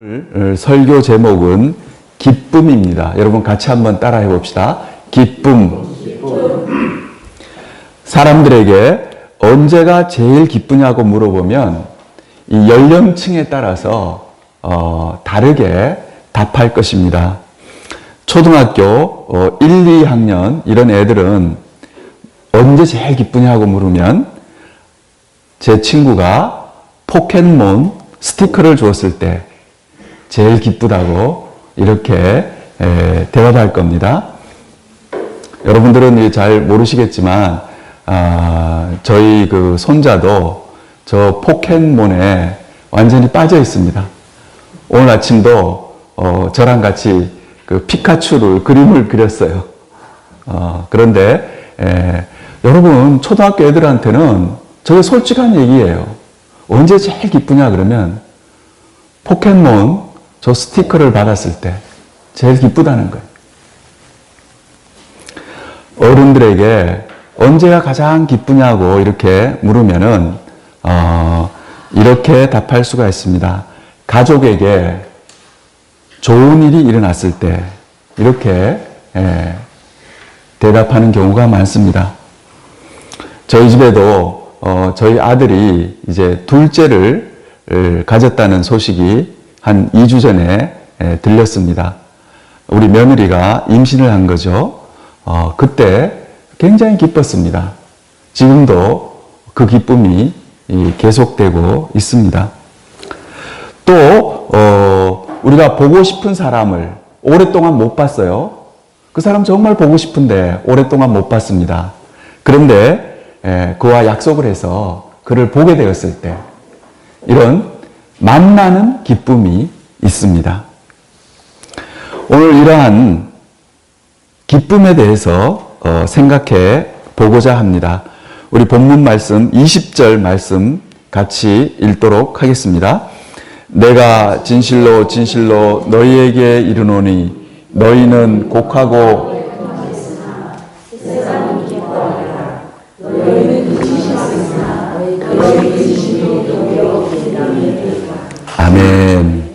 오늘 설교 제목은 기쁨입니다. 여러분 같이 한번 따라해 봅시다. 기쁨. 사람들에게 언제가 제일 기쁘냐고 물어보면 이 연령층에 따라서 다르게 답할 것입니다. 초등학교 1, 2학년 이런 애들은 언제 제일 기쁘냐고 물으면 제 친구가 포켓몬 스티커를 주었을 때 제일 기쁘다고 이렇게 대답할 겁니다. 여러분들은 잘 모르시겠지만 저희 그 손자도 저 포켓몬에 완전히 빠져 있습니다. 오늘 아침도 저랑 같이 그 피카츄를 그림을 그렸어요. 그런데 여러분 초등학교 애들한테는 저게 솔직한 얘기예요. 언제 제일 기쁘냐 그러면 포켓몬 저 스티커를 받았을 때 제일 기쁘다는 거예요. 어른들에게 언제가 가장 기쁘냐고 이렇게 물으면은 이렇게 답할 수가 있습니다. 가족에게 좋은 일이 일어났을 때 이렇게 대답하는 경우가 많습니다. 저희 집에도 저희 아들이 이제 둘째를 가졌다는 소식이 한 2주 전에 들렸습니다. 우리 며느리가 임신을 한 거죠. 그때 굉장히 기뻤습니다. 지금도 그 기쁨이 계속되고 있습니다. 또 우리가 보고 싶은 사람을 오랫동안 못 봤어요. 그 사람 정말 보고 싶은데 오랫동안 못 봤습니다. 그런데 그와 약속을 해서 그를 보게 되었을 때 이런 만나는 기쁨이 있습니다. 오늘 이러한 기쁨에 대해서 생각해 보고자 합니다. 우리 본문 말씀 20절 말씀 같이 읽도록 하겠습니다. 내가 진실로 진실로 너희에게 이르노니 너희는 곡하고 아멘.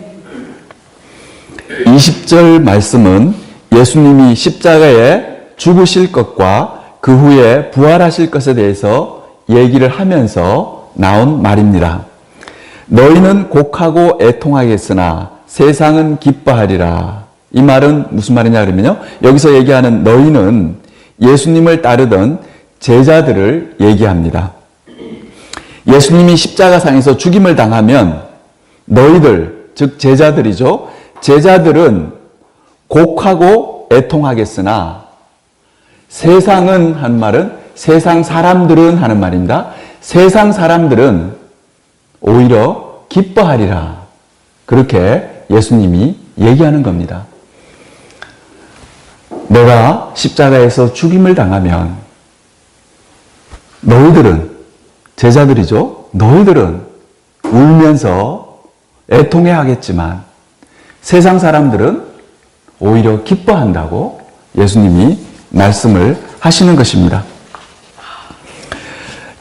20절 말씀은 예수님이 십자가에 죽으실 것과 그 후에 부활하실 것에 대해서 얘기를 하면서 나온 말입니다. 너희는 곡하고 애통하겠으나 세상은 기뻐하리라. 이 말은 무슨 말이냐 그러면요. 여기서 얘기하는 너희는 예수님을 따르던 제자들을 얘기합니다. 예수님이 십자가상에서 죽임을 당하면 너희들, 즉 제자들이죠. 제자들은 곡하고 애통하겠으나 세상은 한 말은 세상 사람들은 하는 말입니다. 세상 사람들은 오히려 기뻐하리라. 그렇게 예수님이 얘기하는 겁니다. 내가 십자가에서 죽임을 당하면 너희들은 제자들이죠. 너희들은 울면서 애통해 하겠지만 세상 사람들은 오히려 기뻐한다고 예수님이 말씀을 하시는 것입니다.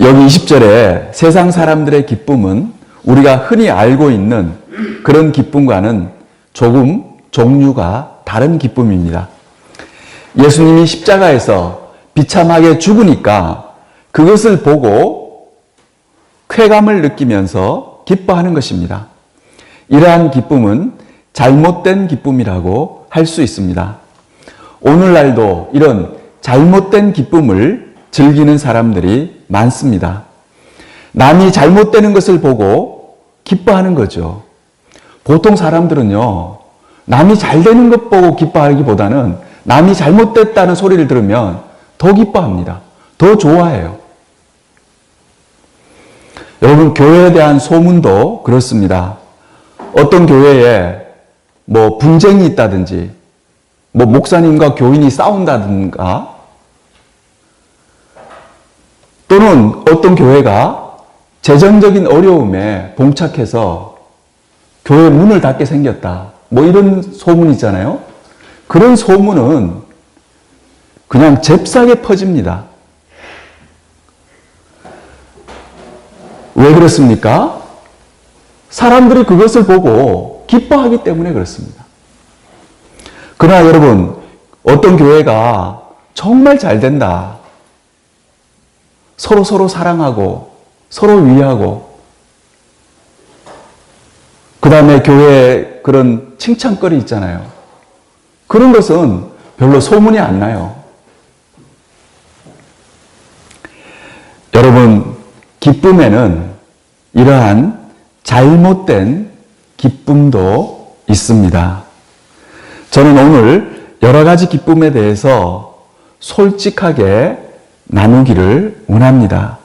여기 20절에 세상 사람들의 기쁨은 우리가 흔히 알고 있는 그런 기쁨과는 조금 종류가 다른 기쁨입니다. 예수님이 십자가에서 비참하게 죽으니까 그것을 보고 쾌감을 느끼면서 기뻐하는 것입니다. 이러한 기쁨은 잘못된 기쁨이라고 할 수 있습니다. 오늘날도 이런 잘못된 기쁨을 즐기는 사람들이 많습니다. 남이 잘못되는 것을 보고 기뻐하는 거죠. 보통 사람들은요, 남이 잘 되는 것 보고 기뻐하기보다는 남이 잘못됐다는 소리를 들으면 더 기뻐합니다. 더 좋아해요. 여러분, 교회에 대한 소문도 그렇습니다. 어떤 교회에 뭐 분쟁이 있다든지, 뭐 목사님과 교인이 싸운다든가, 또는 어떤 교회가 재정적인 어려움에 봉착해서 교회 문을 닫게 생겼다. 뭐 이런 소문 있잖아요. 그런 소문은 그냥 잽싸게 퍼집니다. 왜 그렇습니까? 사람들이 그것을 보고 기뻐하기 때문에 그렇습니다. 그러나 여러분, 어떤 교회가 정말 잘 된다. 서로 사랑하고 서로 위하고 그 다음에 교회에 그런 칭찬거리 있잖아요. 그런 것은 별로 소문이 안 나요. 여러분, 기쁨에는 이러한 잘못된 기쁨도 있습니다. 저는 오늘 여러 가지 기쁨에 대해서 솔직하게 나누기를 원합니다.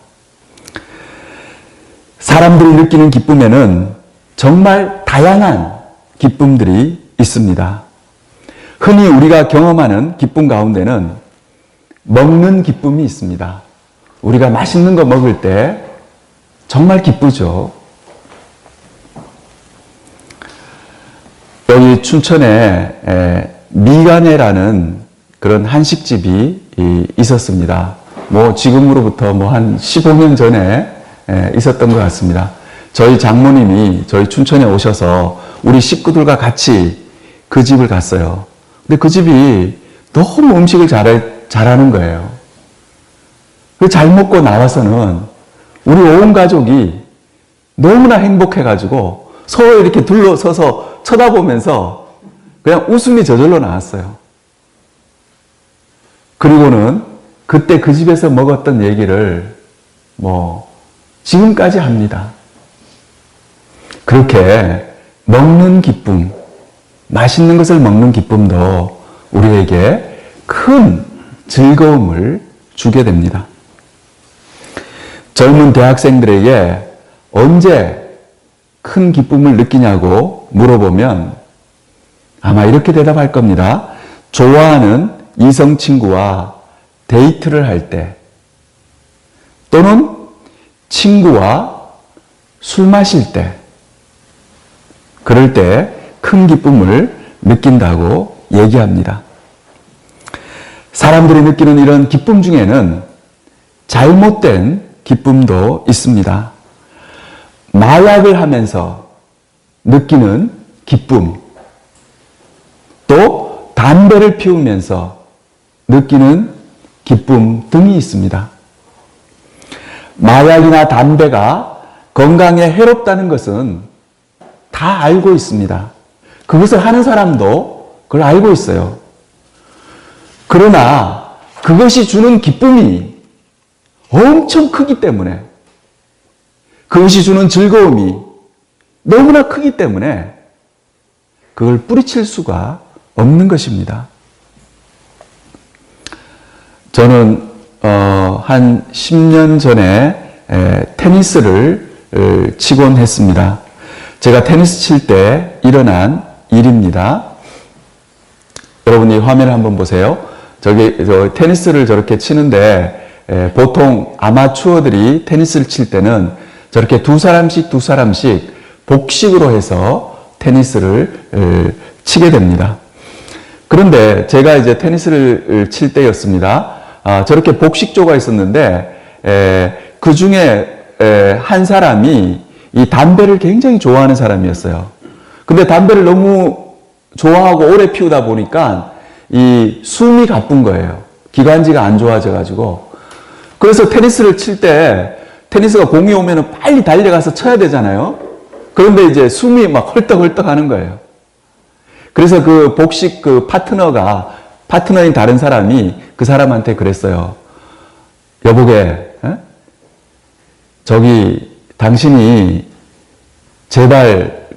사람들이 느끼는 기쁨에는 정말 다양한 기쁨들이 있습니다. 흔히 우리가 경험하는 기쁨 가운데는 먹는 기쁨이 있습니다. 우리가 맛있는 거 먹을 때 정말 기쁘죠. 여기 춘천에 미간회라는 그런 한식집이 있었습니다. 지금으로부터 한 15년 전에 있었던 것 같습니다. 저희 장모님이 저희 춘천에 오셔서 우리 식구들과 같이 그 집을 갔어요. 근데 그 집이 너무 음식을 잘하는 거예요. 잘 먹고 나와서는 우리 온 가족이 너무나 행복해가지고 서로 이렇게 둘러서서 쳐다보면서 그냥 웃음이 저절로 나왔어요. 그리고는 그때 그 집에서 먹었던 얘기를 지금까지 합니다. 그렇게 먹는 기쁨, 맛있는 것을 먹는 기쁨도 우리에게 큰 즐거움을 주게 됩니다. 젊은 대학생들에게 언제 큰 기쁨을 느끼냐고 물어보면 아마 이렇게 대답할 겁니다. 좋아하는 이성 친구와 데이트를 할 때, 또는 친구와 술 마실 때, 그럴 때 큰 기쁨을 느낀다고 얘기합니다. 사람들이 느끼는 이런 기쁨 중에는 잘못된 기쁨도 있습니다. 마약을 하면서 느끼는 기쁨, 또 담배를 피우면서 느끼는 기쁨 등이 있습니다. 마약이나 담배가 건강에 해롭다는 것은 다 알고 있습니다. 그것을 하는 사람도 그걸 알고 있어요. 그러나 그것이 주는 기쁨이 엄청 크기 때문에, 그것이 주는 즐거움이 너무나 크기 때문에 그걸 뿌리칠 수가 없는 것입니다. 저는 한 10년 전에 테니스를 치곤 했습니다. 제가 테니스 칠 때 일어난 일입니다. 여러분이 화면을 한번 보세요. 테니스를 저렇게 치는데 보통 아마추어들이 테니스를 칠 때는 저렇게 두 사람씩 복식으로 해서 테니스를 치게 됩니다. 그런데 제가 이제 테니스를 칠 때였습니다. 저렇게 복식조가 있었는데 그 중에 한 사람이 이 담배를 굉장히 좋아하는 사람이었어요. 근데 담배를 너무 좋아하고 오래 피우다 보니까 이 숨이 가쁜 거예요. 기관지가 안 좋아져가지고. 그래서 테니스를 칠 때 테니스가 공이 오면 빨리 달려가서 쳐야 되잖아요. 그런데 이제 숨이 막 헐떡헐떡 하는 거예요. 그래서 그 복식 파트너인 다른 사람이 그 사람한테 그랬어요. 여보게, 당신이 제발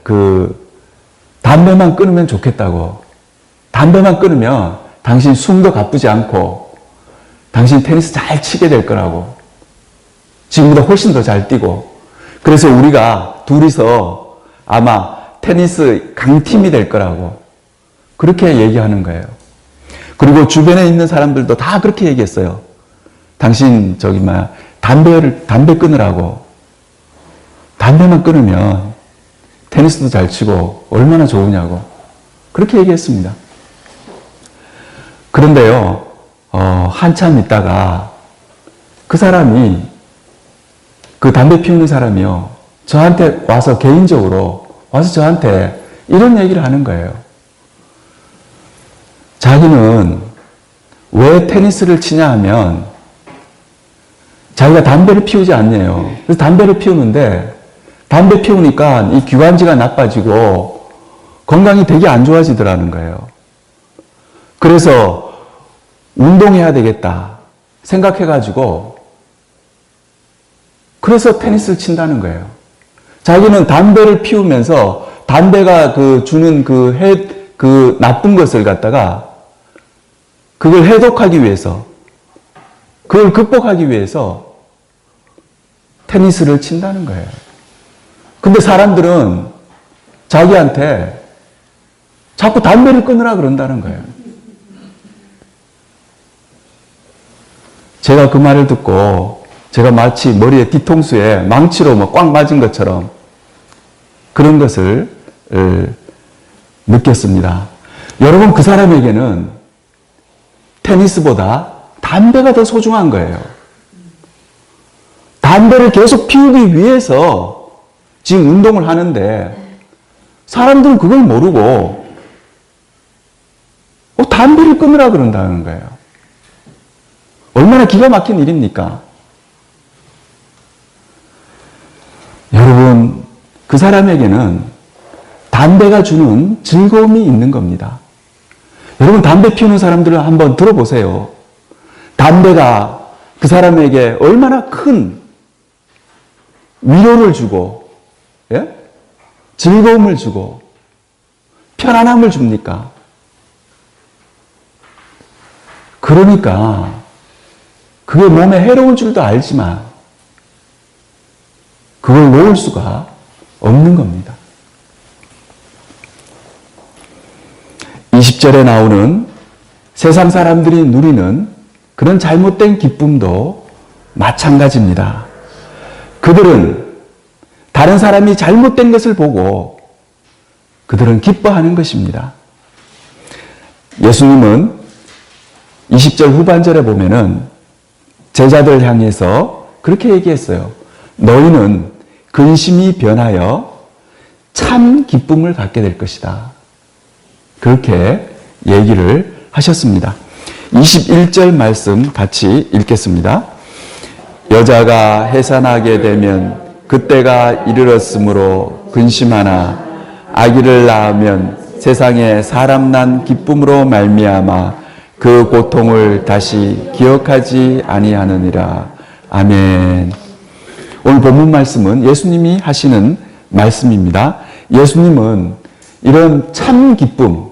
담배만 끊으면 좋겠다고. 담배만 끊으면 당신 숨도 가쁘지 않고 당신 테니스 잘 치게 될 거라고. 지금보다 훨씬 더 잘 뛰고. 그래서 우리가 둘이서 아마 테니스 강팀이 될 거라고. 그렇게 얘기하는 거예요. 그리고 주변에 있는 사람들도 다 그렇게 얘기했어요. 당신 담배 끊으라고. 담배만 끊으면 테니스도 잘 치고 얼마나 좋으냐고. 그렇게 얘기했습니다. 그런데요, 한참 있다가 그 사람이, 그 담배 피우는 사람이요, 저한테 와서 개인적으로 와서 저한테 이런 얘기를 하는 거예요. 자기는 왜 테니스를 치냐 하면 자기가 담배를 피우지 않네요. 그래서 담배를 피우는데 담배 피우니까 이 기관지가 나빠지고 건강이 되게 안 좋아지더라는 거예요. 그래서 운동해야 되겠다 생각해가지고 그래서 테니스를 친다는 거예요. 자기는 담배를 피우면서 담배가 주는 그 나쁜 것을 갖다가 그걸 해독하기 위해서, 그걸 극복하기 위해서 테니스를 친다는 거예요. 근데 사람들은 자기한테 자꾸 담배를 끊으라 그런다는 거예요. 제가 그 말을 듣고 제가 마치 머리에 뒤통수에 망치로 꽉 맞은 것처럼 그런 것을 느꼈습니다. 여러분, 그 사람에게는 테니스보다 담배가 더 소중한 거예요. 담배를 계속 피우기 위해서 지금 운동을 하는데 사람들은 그걸 모르고 담배를 끊으라 그런다는 거예요. 얼마나 기가 막힌 일입니까? 여러분, 그 사람에게는 담배가 주는 즐거움이 있는 겁니다. 여러분, 담배 피우는 사람들을 한번 들어보세요. 담배가 그 사람에게 얼마나 큰 위로를 주고, 예? 즐거움을 주고, 편안함을 줍니까? 그러니까, 그게 몸에 해로운 줄도 알지만, 그걸 놓을 수가 없는 겁니다. 20절에 나오는 세상 사람들이 누리는 그런 잘못된 기쁨도 마찬가지입니다. 그들은 다른 사람이 잘못된 것을 보고 그들은 기뻐하는 것입니다. 예수님은 20절 후반절에 보면은 제자들 향해서 그렇게 얘기했어요. 너희는 근심이 변하여 참 기쁨을 갖게 될 것이다. 그렇게 얘기를 하셨습니다. 21절 말씀 같이 읽겠습니다. 여자가 해산하게 되면 그때가 이르렀으므로 근심하나 아기를 낳으면 세상에 사람 난 기쁨으로 말미암아 그 고통을 다시 기억하지 아니하느니라. 아멘. 오늘 본문 말씀은 예수님이 하시는 말씀입니다. 예수님은 이런 참 기쁨,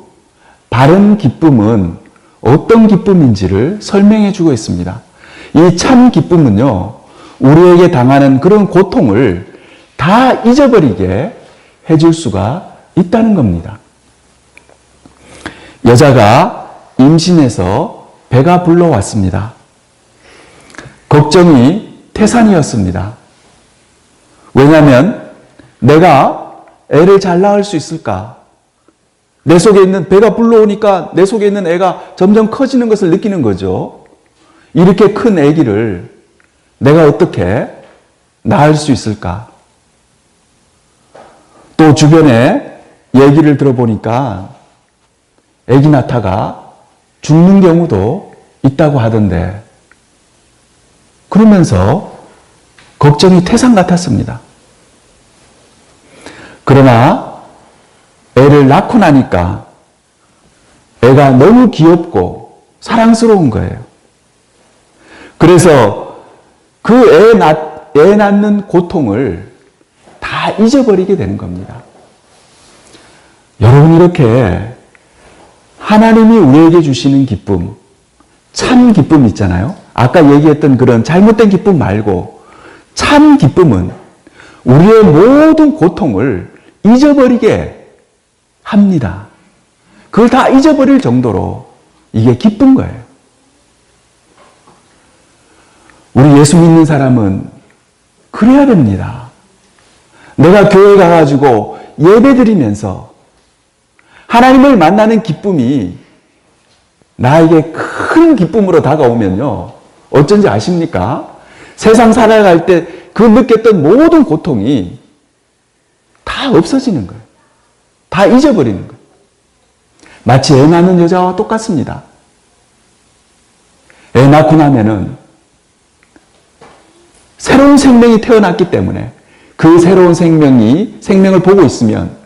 바른 기쁨은 어떤 기쁨인지를 설명해 주고 있습니다. 이 참 기쁨은요, 우리에게 당하는 그런 고통을 다 잊어버리게 해줄 수가 있다는 겁니다. 여자가 임신해서 배가 불러왔습니다. 걱정이 태산이었습니다. 왜냐하면 내가 애를 잘 낳을 수 있을까? 내 속에 있는 배가 불러오니까 내 속에 있는 애가 점점 커지는 것을 느끼는 거죠. 이렇게 큰 아기를 내가 어떻게 낳을 수 있을까? 또 주변에 얘기를 들어보니까 아기 낳다가 죽는 경우도 있다고 하던데 그러면서 걱정이 태산 같았습니다. 그러나 애를 낳고 나니까 애가 너무 귀엽고 사랑스러운 거예요. 그래서 그 애 낳는 고통을 다 잊어버리게 되는 겁니다. 여러분, 이렇게 하나님이 우리에게 주시는 기쁨, 참 기쁨 있잖아요. 아까 얘기했던 그런 잘못된 기쁨 말고 참 기쁨은 우리의 모든 고통을 잊어버리게 합니다. 그걸 다 잊어버릴 정도로 이게 기쁜 거예요. 우리 예수 믿는 사람은 그래야 됩니다. 내가 교회 가가지고 예배 드리면서 하나님을 만나는 기쁨이 나에게 큰 기쁨으로 다가오면요, 어쩐지 아십니까? 세상 살아갈 때 그 느꼈던 모든 고통이 다 없어지는 거예요. 다 다 잊어버리는 거예요. 마치 애 낳는 여자와 똑같습니다. 애 낳고 나면은 새로운 생명이 태어났기 때문에 그 새로운 생명을 보고 있으면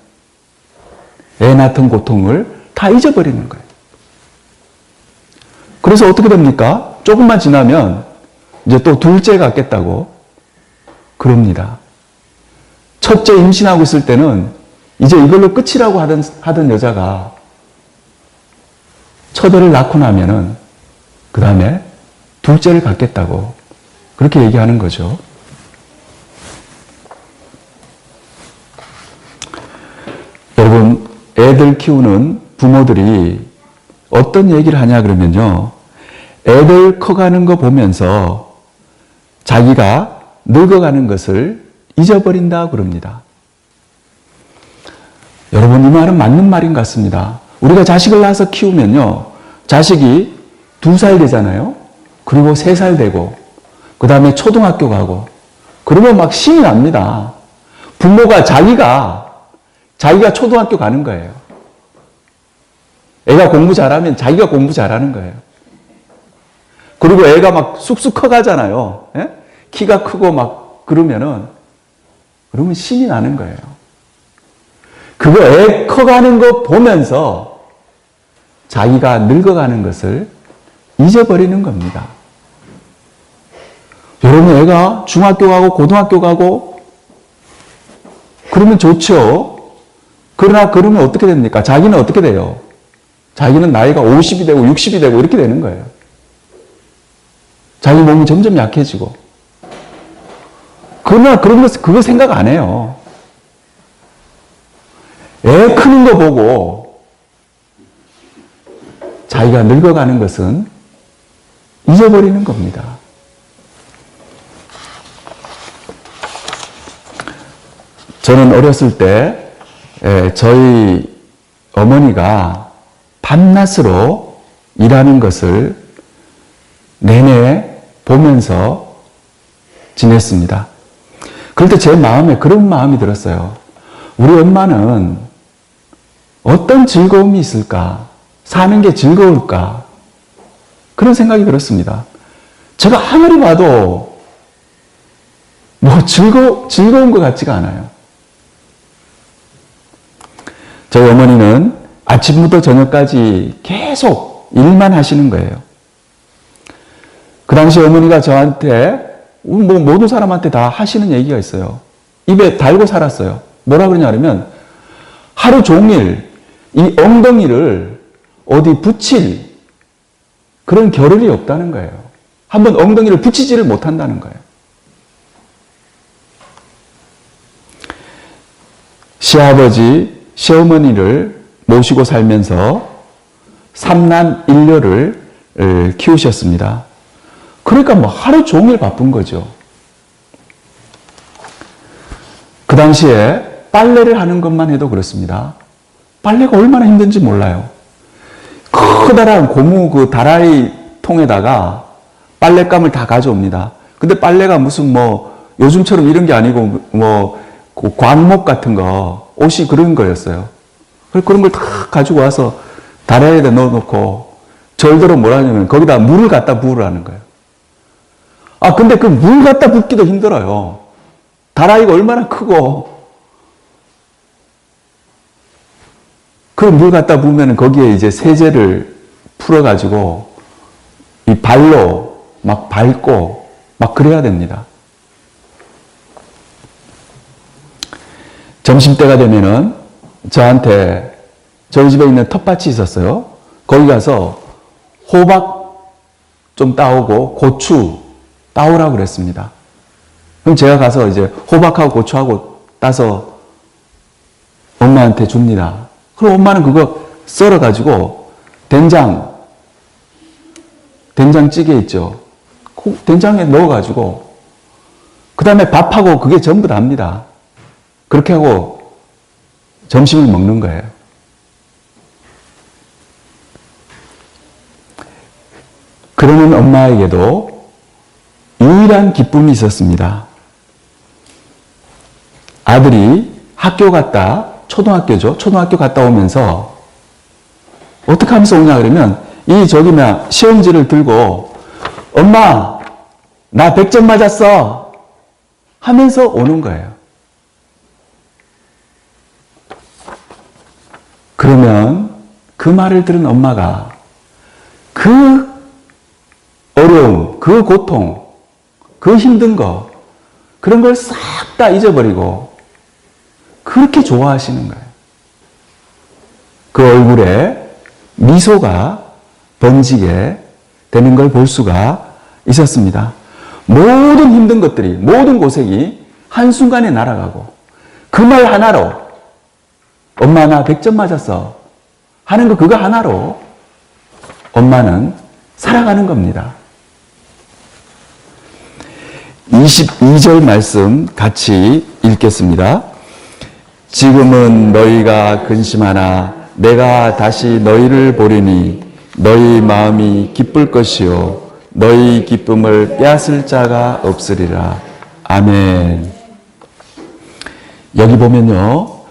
애 낳던 고통을 다 잊어버리는 거예요. 그래서 어떻게 됩니까? 조금만 지나면 이제 또 둘째 갖겠다고 그럽니다. 첫째 임신하고 있을 때는 이제 이걸로 끝이라고 하던 여자가 첫애를 낳고 나면은 그 다음에 둘째를 갖겠다고 그렇게 얘기하는 거죠. 여러분, 애들 키우는 부모들이 어떤 얘기를 하냐 그러면요. 애들 커가는 거 보면서 자기가 늙어가는 것을 잊어버린다 그럽니다. 여러분, 이 말은 맞는 말인 것 같습니다. 우리가 자식을 낳아서 키우면요. 자식이 2살 되잖아요. 그리고 3살 되고 그 다음에 초등학교 가고 그러면 막 신이 납니다. 부모가 자기가 초등학교 가는 거예요. 애가 공부 잘하면 자기가 공부 잘하는 거예요. 그리고 애가 막 쑥쑥 커가잖아요. 예? 키가 크고 막 그러면 신이 나는 거예요. 그거 애 커가는 거 보면서 자기가 늙어가는 것을 잊어버리는 겁니다. 여러분, 애가 중학교 가고 고등학교 가고 그러면 좋죠. 그러나 그러면 어떻게 됩니까? 자기는 어떻게 돼요? 자기는 나이가 50이 되고 60이 되고 이렇게 되는 거예요. 자기 몸이 점점 약해지고. 그러나 그거 생각 안 해요. 애 크는 거 보고 자기가 늙어가는 것은 잊어버리는 겁니다. 저는 어렸을 때 저희 어머니가 밤낮으로 일하는 것을 내내 보면서 지냈습니다. 그럴 때 제 마음에 그런 마음이 들었어요. 우리 엄마는 어떤 즐거움이 있을까? 사는 게 즐거울까? 그런 생각이 들었습니다. 제가 아무리 봐도 즐거운 것 같지가 않아요. 저희 어머니는 아침부터 저녁까지 계속 일만 하시는 거예요. 그 당시 어머니가 저한테, 모든 사람한테 다 하시는 얘기가 있어요. 입에 달고 살았어요. 뭐라 그러냐면, 하루 종일 이 엉덩이를 어디 붙일 그런 겨를이 없다는 거예요. 한번 엉덩이를 붙이지를 못한다는 거예요. 시아버지, 시어머니를 모시고 살면서 3남 1녀를 키우셨습니다. 그러니까 하루 종일 바쁜 거죠. 그 당시에 빨래를 하는 것만 해도 그렇습니다. 빨래가 얼마나 힘든지 몰라요. 커다란 고무 그 다라이 통에다가 빨랫감을 다 가져옵니다. 근데 빨래가 무슨 요즘처럼 이런 게 아니고 광목 같은 거, 옷이 그런 거였어요. 그런 걸 다 가지고 와서 다라이에다 넣어놓고 절대로 뭐라 하냐면 거기다 물을 갖다 부으라는 거예요. 근데 그 물 갖다 붓기도 힘들어요. 다라이가 얼마나 크고 그 물 갖다 부으면 거기에 이제 세제를 풀어가지고 이 발로 막 밟고 막 그래야 됩니다. 점심때가 되면은 저한테 저희 집에 있는 텃밭이 있었어요. 거기 가서 호박 좀 따오고 고추 따오라고 그랬습니다. 그럼 제가 가서 이제 호박하고 고추하고 따서 엄마한테 줍니다. 그럼 엄마는 그거 썰어가지고 된장찌개 있죠. 된장에 넣어가지고 그 다음에 밥하고 그게 전부 답니다. 그렇게 하고 점심을 먹는 거예요. 그러는 엄마에게도 유일한 기쁨이 있었습니다. 아들이 학교 갔다 초등학교죠. 초등학교 갔다 오면서 어떻게 하면서 오냐 그러면 시험지를 들고 엄마 나 100점 맞았어 하면서 오는 거예요. 그러면 그 말을 들은 엄마가 그 어려움, 그 고통, 그 힘든 거 그런 걸 싹 다 잊어버리고 그렇게 좋아하시는 거예요. 그 얼굴에 미소가 번지게 되는 걸 볼 수가 있었습니다. 모든 힘든 것들이, 모든 고생이 한순간에 날아가고 그 말 하나로 엄마 나 100점 맞았어 하는 거 그거 하나로 엄마는 살아가는 겁니다. 22절 말씀 같이 읽겠습니다. 지금은 너희가 근심하나 내가 다시 너희를 보리니 너희 마음이 기쁠 것이요 너희 기쁨을 빼앗을 자가 없으리라. 아멘. 여기 보면요.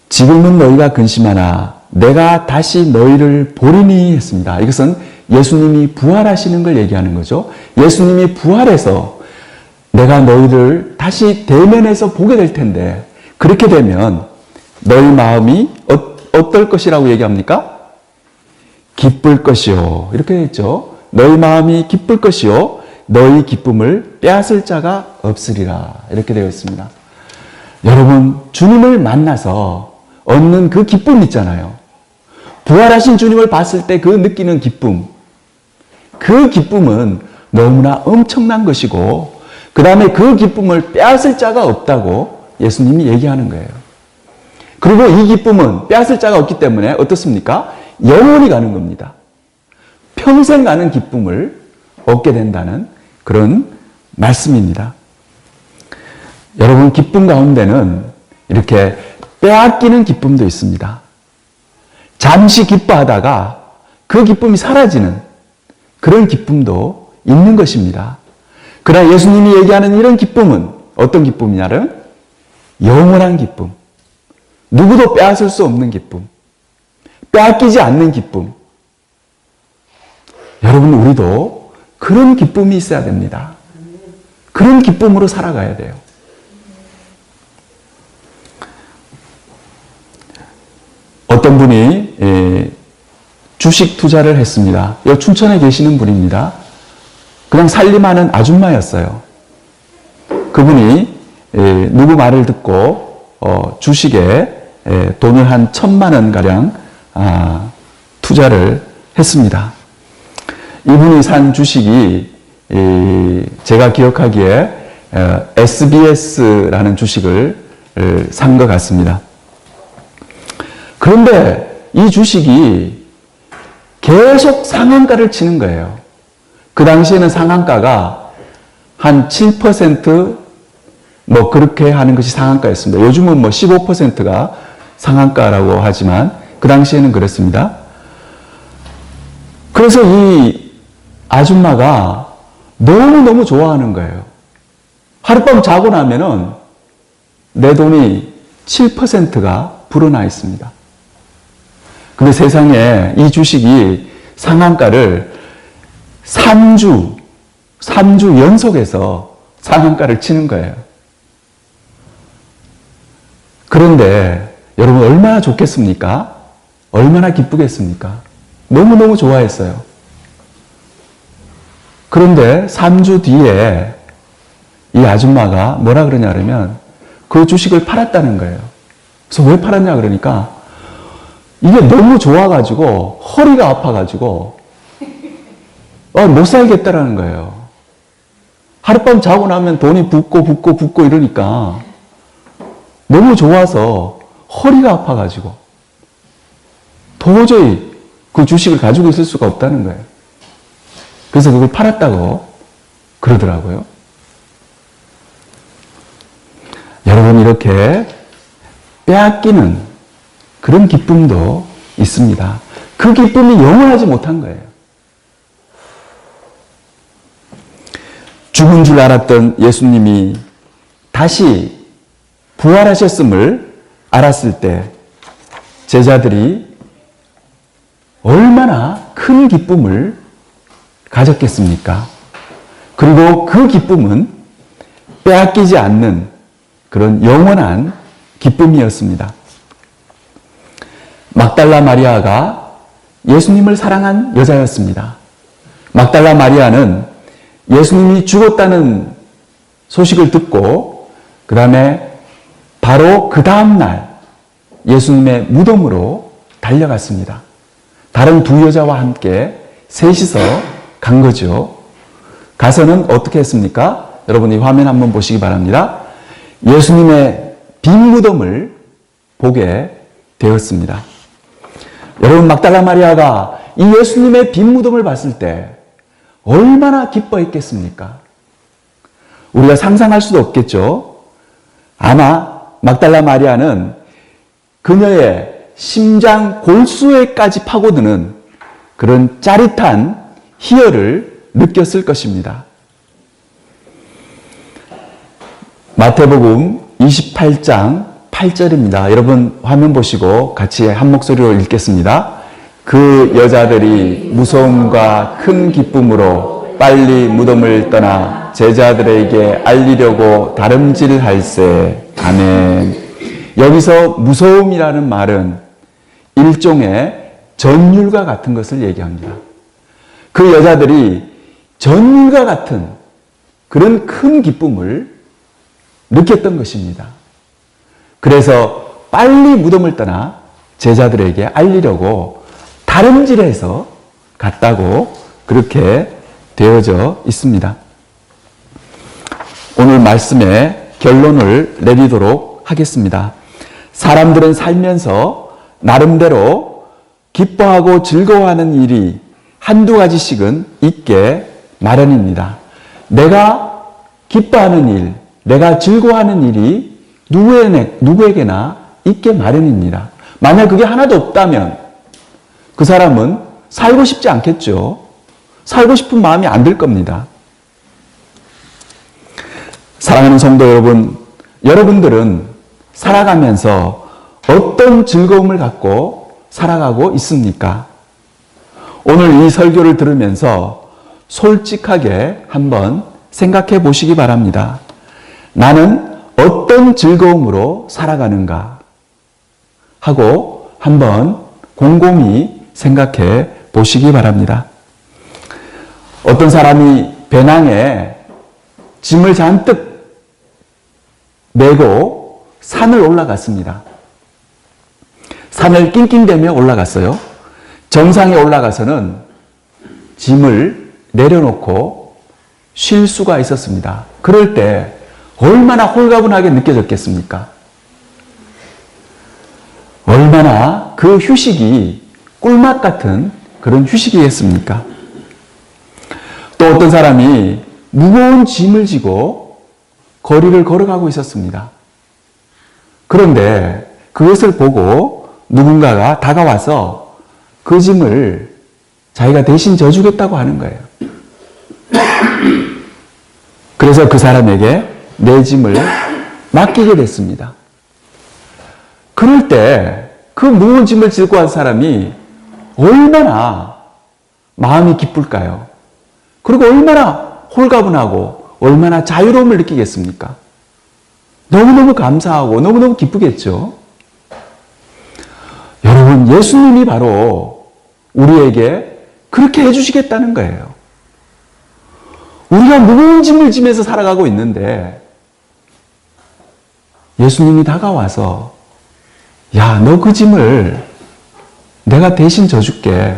지금은 너희가 근심하나 내가 다시 너희를 보리니 했습니다. 이것은 예수님이 부활하시는 걸 얘기하는 거죠. 예수님이 부활해서 내가 너희를 다시 대면해서 보게 될 텐데 그렇게 되면 너희 마음이 어떨 것이라고 얘기합니까? 기쁠 것이요. 이렇게 되어 있죠. 너희 마음이 기쁠 것이요. 너희 기쁨을 빼앗을 자가 없으리라. 이렇게 되어 있습니다. 여러분, 주님을 만나서 얻는 그 기쁨 있잖아요. 부활하신 주님을 봤을 때 그 느끼는 기쁨. 그 기쁨은 너무나 엄청난 것이고 그 다음에 그 기쁨을 빼앗을 자가 없다고 예수님이 얘기하는 거예요. 그리고 이 기쁨은 빼앗을 자가 없기 때문에 어떻습니까? 영원히 가는 겁니다. 평생 가는 기쁨을 얻게 된다는 그런 말씀입니다. 여러분, 기쁨 가운데는 이렇게 빼앗기는 기쁨도 있습니다. 잠시 기뻐하다가 그 기쁨이 사라지는 그런 기쁨도 있는 것입니다. 그러나 예수님이 얘기하는 이런 기쁨은 어떤 기쁨이냐면 영원한 기쁨, 누구도 빼앗을 수 없는 기쁨, 빼앗기지 않는 기쁨. 여러분, 우리도 그런 기쁨이 있어야 됩니다. 그런 기쁨으로 살아가야 돼요. 어떤 분이 주식 투자를 했습니다. 여기 춘천에 계시는 분입니다. 그냥 살림하는 아줌마였어요. 그분이 누구 말을 듣고 주식에 돈을 한 1,000만 원 가량 투자를 했습니다. 이분이 산 주식이 제가 기억하기에 SBS라는 주식을 산 것 같습니다. 그런데 이 주식이 계속 상한가를 치는 거예요. 그 당시에는 상한가가 한 7% 뭐 그렇게 하는 것이 상한가였습니다. 요즘은 뭐 15%가 상한가라고 하지만 그 당시에는 그랬습니다. 그래서 이 아줌마가 너무너무 좋아하는 거예요. 하룻밤 자고 나면은 내 돈이 7%가 불어나 있습니다. 근데 세상에 이 주식이 상한가를 3주 연속해서 상한가를 치는 거예요. 그런데 여러분 얼마나 좋겠습니까? 얼마나 기쁘겠습니까? 너무너무 좋아했어요. 그런데 3주 뒤에 이 아줌마가 뭐라 그러냐 그러면 그 주식을 팔았다는 거예요. 그래서 왜 팔았냐 그러니까 이게 너무 좋아가지고 허리가 아파가지고 못 살겠다라는 거예요. 하룻밤 자고 나면 돈이 붓고 이러니까 너무 좋아서 허리가 아파가지고 도저히 그 주식을 가지고 있을 수가 없다는 거예요. 그래서 그걸 팔았다고 그러더라고요. 여러분, 이렇게 빼앗기는 그런 기쁨도 있습니다. 그 기쁨이 영원하지 못한 거예요. 죽은 줄 알았던 예수님이 다시 부활하셨음을 알았을 때 제자들이 얼마나 큰 기쁨을 가졌겠습니까? 그리고 그 기쁨은 빼앗기지 않는 그런 영원한 기쁨이었습니다. 막달라 마리아가 예수님을 사랑한 여자였습니다. 막달라 마리아는 예수님이 죽었다는 소식을 듣고 그 다음에 바로 그 다음날 예수님의 무덤으로 달려갔습니다. 다른 두 여자와 함께 셋이서 간 거죠. 가서는 어떻게 했습니까? 여러분 이 화면 한번 보시기 바랍니다. 예수님의 빈 무덤을 보게 되었습니다. 여러분 막달라 마리아가 이 예수님의 빈 무덤을 봤을 때 얼마나 기뻐했겠습니까? 우리가 상상할 수도 없겠죠. 아마 막달라 마리아는 그녀의 심장 골수에까지 파고드는 그런 짜릿한 희열을 느꼈을 것입니다. 마태복음 28장 8절입니다. 여러분 화면 보시고 같이 한 목소리로 읽겠습니다. 그 여자들이 무서움과 큰 기쁨으로 빨리 무덤을 떠나 제자들에게 알리려고 다름질할세. 아멘. 여기서 무서움이라는 말은 일종의 전율과 같은 것을 얘기합니다. 그 여자들이 전율과 같은 그런 큰 기쁨을 느꼈던 것입니다. 그래서 빨리 무덤을 떠나 제자들에게 알리려고 다름질해서 갔다고 그렇게 되어져 있습니다. 오늘 말씀의 결론을 내리도록 하겠습니다. 사람들은 살면서 나름대로 기뻐하고 즐거워하는 일이 한두 가지씩은 있게 마련입니다. 내가 기뻐하는 일, 내가 즐거워하는 일이 누구에게나 있게 마련입니다. 만약 그게 하나도 없다면 그 사람은 살고 싶지 않겠죠. 살고 싶은 마음이 안 들 겁니다. 사랑하는 성도 여러분, 여러분들은 살아가면서 어떤 즐거움을 갖고 살아가고 있습니까? 오늘 이 설교를 들으면서 솔직하게 한번 생각해 보시기 바랍니다. 나는 어떤 즐거움으로 살아가는가 하고 한번 곰곰이 생각해 보시기 바랍니다. 어떤 사람이 배낭에 짐을 잔뜩 메고 산을 올라갔습니다. 산을 낑낑대며 올라갔어요. 정상에 올라가서는 짐을 내려놓고 쉴 수가 있었습니다. 그럴 때 얼마나 홀가분하게 느껴졌겠습니까? 얼마나 그 휴식이 꿀맛 같은 그런 휴식이겠습니까? 또 어떤 사람이 무거운 짐을 지고 거리를 걸어가고 있었습니다. 그런데 그것을 보고 누군가가 다가와서 그 짐을 자기가 대신 져주겠다고 하는 거예요. 그래서 그 사람에게 내 짐을 맡기게 됐습니다. 그럴 때 그 무거운 짐을 지고 간 사람이 얼마나 마음이 기쁠까요? 그리고 얼마나 홀가분하고 얼마나 자유로움을 느끼겠습니까? 너무너무 감사하고 너무너무 기쁘겠죠? 여러분, 예수님이 바로 우리에게 그렇게 해주시겠다는 거예요. 우리가 무거운 짐을 지면서 살아가고 있는데 예수님이 다가와서 야, 너 그 짐을 내가 대신 져줄게.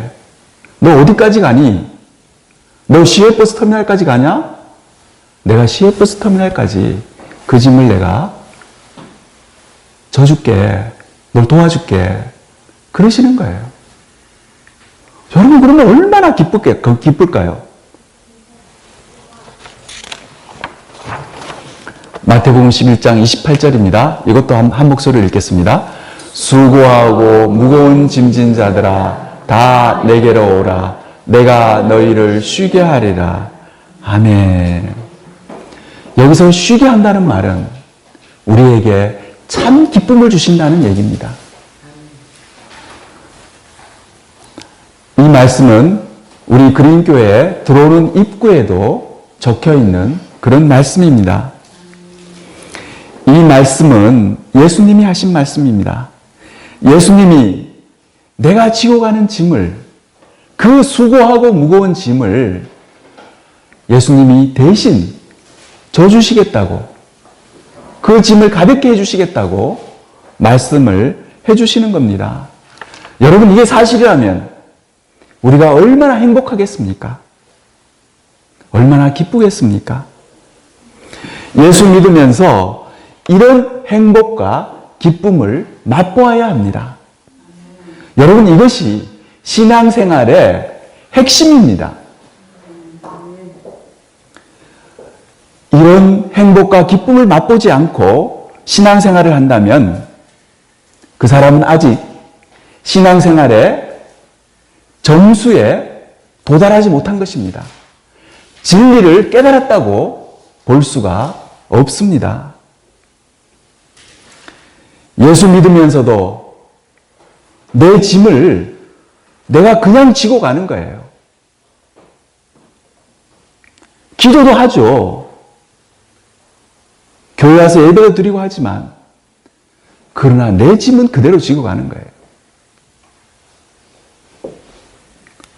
너 어디까지 가니? 너 시외버스 터미널까지 가냐? 내가 시외버스 터미널까지 그 짐을 내가 져줄게. 널 도와줄게. 그러시는 거예요. 여러분, 그러면 얼마나 기쁠까요? 마태복음 11장 28절입니다. 이것도 한 목소리를 읽겠습니다. 수고하고 무거운 짐진 자들아 다 내게로 오라. 내가 너희를 쉬게 하리라. 아멘. 여기서 쉬게 한다는 말은 우리에게 참 기쁨을 주신다는 얘기입니다. 이 말씀은 우리 그린교회에 들어오는 입구에도 적혀 있는 그런 말씀입니다. 이 말씀은 예수님이 하신 말씀입니다. 예수님이 내가 지고 가는 짐을, 그 수고하고 무거운 짐을 예수님이 대신 져주시겠다고, 그 짐을 가볍게 해주시겠다고 말씀을 해주시는 겁니다. 여러분, 이게 사실이라면 우리가 얼마나 행복하겠습니까? 얼마나 기쁘겠습니까? 예수 믿으면서 이런 행복과 기쁨을 맛보아야 합니다. 여러분, 이것이 신앙생활의 핵심입니다. 이런 행복과 기쁨을 맛보지 않고 신앙생활을 한다면 그 사람은 아직 신앙생활의 점수에 도달하지 못한 것입니다. 진리를 깨달았다고 볼 수가 없습니다. 예수 믿으면서도 내 짐을 내가 그냥 지고 가는 거예요. 기도도 하죠. 교회 와서 예배도 드리고 하지만 그러나 내 짐은 그대로 지고 가는 거예요.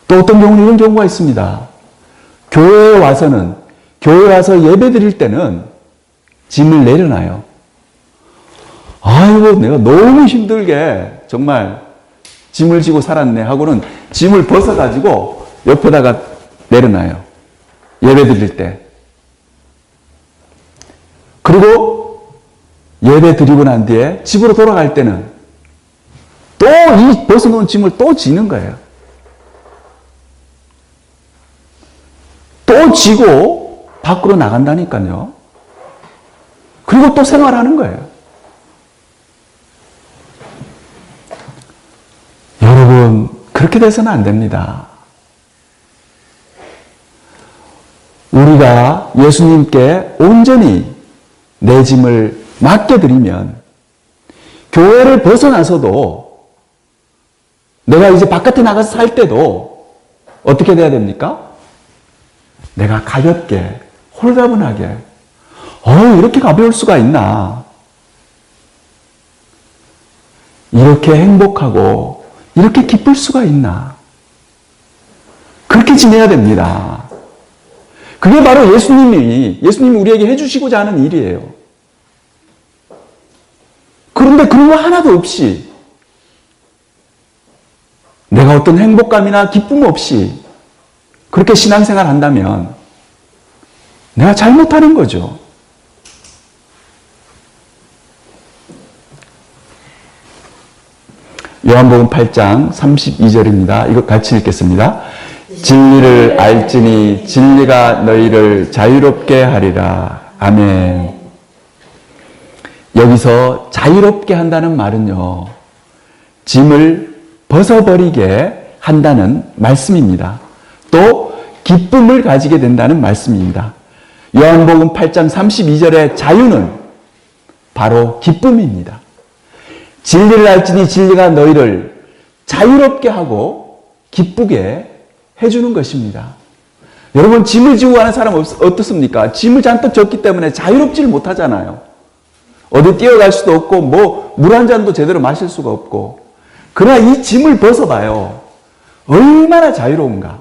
또 어떤 경우는 이런 경우가 있습니다. 교회에 와서 예배 드릴 때는 짐을 내려놔요. 아이고, 내가 너무 힘들게 정말 짐을 지고 살았네 하고는 짐을 벗어가지고 옆에다가 내려놔요. 예배 드릴 때. 그리고 예배 드리고 난 뒤에 집으로 돌아갈 때는 또 이 벗어놓은 짐을 또 지는 거예요. 또 지고 밖으로 나간다니까요. 그리고 또 생활하는 거예요. 여러분, 그렇게 돼서는 안 됩니다. 우리가 예수님께 온전히 내 짐을 맡겨드리면 교회를 벗어나서도 내가 이제 바깥에 나가서 살 때도 어떻게 돼야 됩니까? 내가 가볍게, 홀가분하게, 이렇게 가벼울 수가 있나? 이렇게 행복하고 이렇게 기쁠 수가 있나? 그렇게 지내야 됩니다. 그게 바로 예수님이 우리에게 해주시고자 하는 일이에요. 그런데 그런 거 하나도 없이 내가 어떤 행복감이나 기쁨 없이 그렇게 신앙생활 한다면 내가 잘못하는 거죠. 요한복음 8장 32절입니다. 이거 같이 읽겠습니다. 진리를 알지니 진리가 너희를 자유롭게 하리라. 아멘. 여기서 자유롭게 한다는 말은요, 짐을 벗어버리게 한다는 말씀입니다. 또 기쁨을 가지게 된다는 말씀입니다. 요한복음 8장 32절의 자유는 바로 기쁨입니다. 진리를 알지니 진리가 너희를 자유롭게 하고 기쁘게 해주는 것입니다. 여러분, 짐을 지고 가는 사람 어떻습니까? 짐을 잔뜩 졌기 때문에 자유롭지를 못하잖아요. 어디 뛰어갈 수도 없고 물 한 잔도 제대로 마실 수가 없고. 그러나 이 짐을 벗어봐요. 얼마나 자유로운가.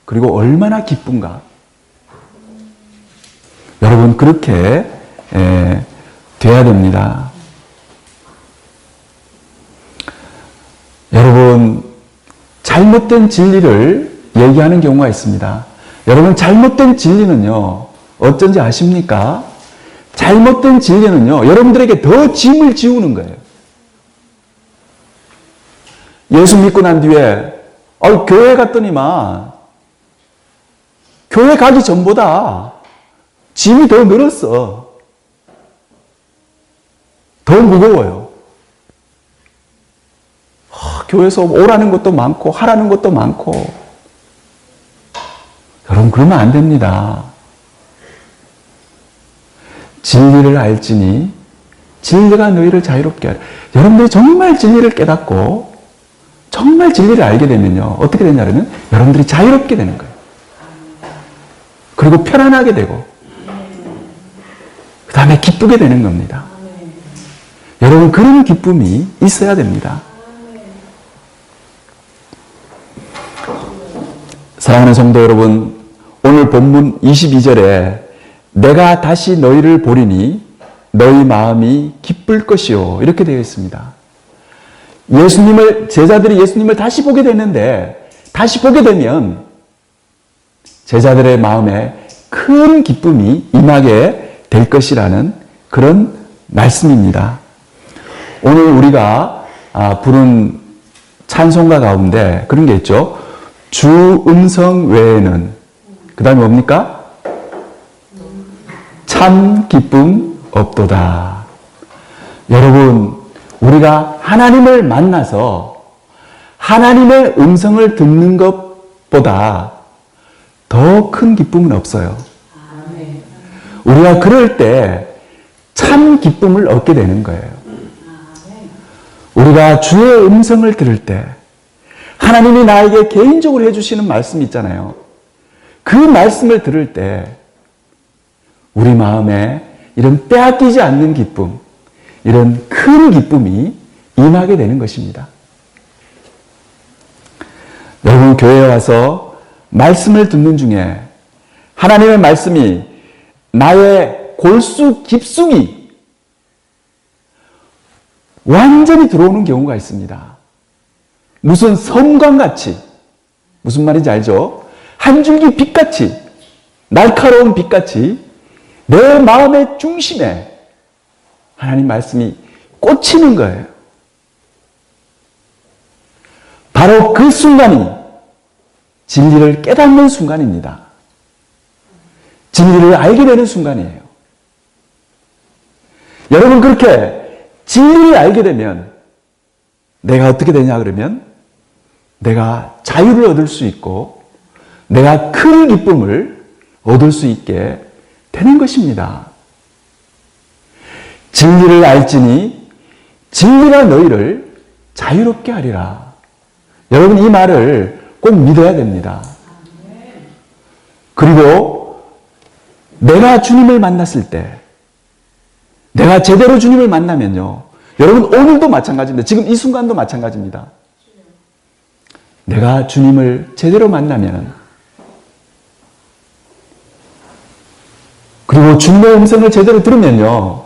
그리고 얼마나 기쁜가. 여러분, 그렇게 돼야 됩니다. 여러분, 잘못된 진리를 얘기하는 경우가 있습니다. 여러분, 잘못된 진리는요, 어쩐지 아십니까? 잘못된 진리는요, 여러분들에게 더 짐을 지우는 거예요. 예수 믿고 난 뒤에, 교회 갔더니만, 교회 가기 전보다 짐이 더 늘었어. 더 무거워요. 교회에서 오라는 것도 많고 하라는 것도 많고. 여러분, 그러면 안 됩니다. 진리를 알지니 진리가 너희를 자유롭게 하리라. 여러분들이 정말 진리를 깨닫고 정말 진리를 알게 되면요. 어떻게 되냐면 여러분들이 자유롭게 되는 거예요. 그리고 편안하게 되고 그 다음에 기쁘게 되는 겁니다. 여러분 그런 기쁨이 있어야 됩니다. 사랑하는 성도 여러분, 오늘 본문 22절에 내가 다시 너희를 보리니 너희 마음이 기쁠 것이요 이렇게 되어 있습니다. 제자들이 예수님을 다시 보게 됐는데 다시 보게 되면 제자들의 마음에 큰 기쁨이 임하게 될 것이라는 그런 말씀입니다. 오늘 우리가 부른 찬송가 가운데 그런 게 있죠. 주 음성 외에는 그 다음에 뭡니까? 참 기쁨 없도다. 여러분 우리가 하나님을 만나서 하나님의 음성을 듣는 것보다 더 큰 기쁨은 없어요. 우리가 그럴 때 참 기쁨을 얻게 되는 거예요. 우리가 주의 음성을 들을 때 하나님이 나에게 개인적으로 해주시는 말씀 있잖아요. 그 말씀을 들을 때 우리 마음에 이런 빼앗기지 않는 기쁨, 이런 큰 기쁨이 임하게 되는 것입니다. 여러분 교회에 와서 말씀을 듣는 중에 하나님의 말씀이 나의 골수 깊숙이 완전히 들어오는 경우가 있습니다. 무슨 섬광같이, 무슨 말인지 알죠? 한 줄기 빛같이, 날카로운 빛같이 내 마음의 중심에 하나님 말씀이 꽂히는 거예요. 바로 그 순간이 진리를 깨닫는 순간입니다. 진리를 알게 되는 순간이에요. 여러분 그렇게 진리를 알게 되면 내가 어떻게 되냐 그러면 내가 자유를 얻을 수 있고 내가 큰 기쁨을 얻을 수 있게 되는 것입니다. 진리를 알지니 진리가 너희를 자유롭게 하리라. 여러분 이 말을 꼭 믿어야 됩니다. 그리고 내가 주님을 만났을 때 내가 제대로 주님을 만나면요. 여러분 오늘도 마찬가지입니다. 지금 이 순간도 마찬가지입니다. 내가 주님을 제대로 만나면 그리고 주님의 음성을 제대로 들으면요.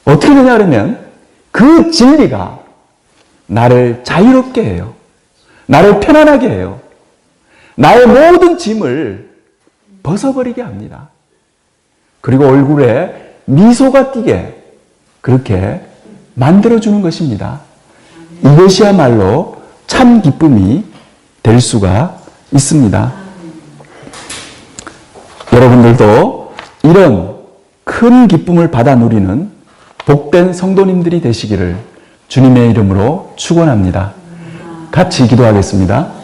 어떻게 되냐 그러면 그 진리가 나를 자유롭게 해요. 나를 편안하게 해요. 나의 모든 짐을 벗어버리게 합니다. 그리고 얼굴에 미소가 띠게 그렇게 만들어주는 것입니다. 이것이야말로 참 기쁨이 될 수가 있습니다. 여러분들도 이런 큰 기쁨을 받아 누리는 복된 성도님들이 되시기를 주님의 이름으로 축원합니다. 같이 기도하겠습니다.